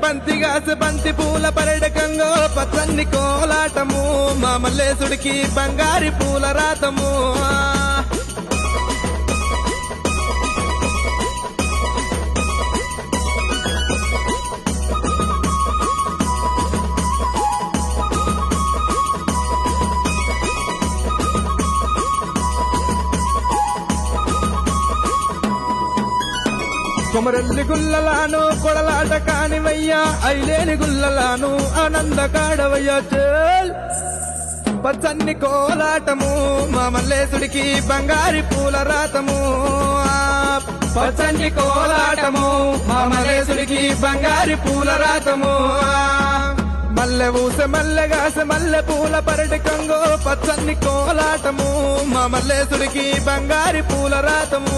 బంతిగాస బంతి పూల పరడకంగో పచ్చన్ని కోలాటము మా మల్లేశుడికి బంగారి పూల రాతము కొమరెల్లి గుల్లలాను కొడలాట కానివయ్యా ఐలేని గుల్లలాను ఆనంద కాడవయ్యా చేల్ పచ్చన్ని కోలాటము మా మల్లేశుడికి బంగారి పూల రాతము పచ్చన్ని కోలాటము మా మల్లేశుడికి బంగారి పూల రాతము మల్లె ఊస మల్లెగాస మల్లె పూల పరటికంగో పచ్చన్ని కోలాటము మా మల్లేశుడికి బంగారి పూల రాతము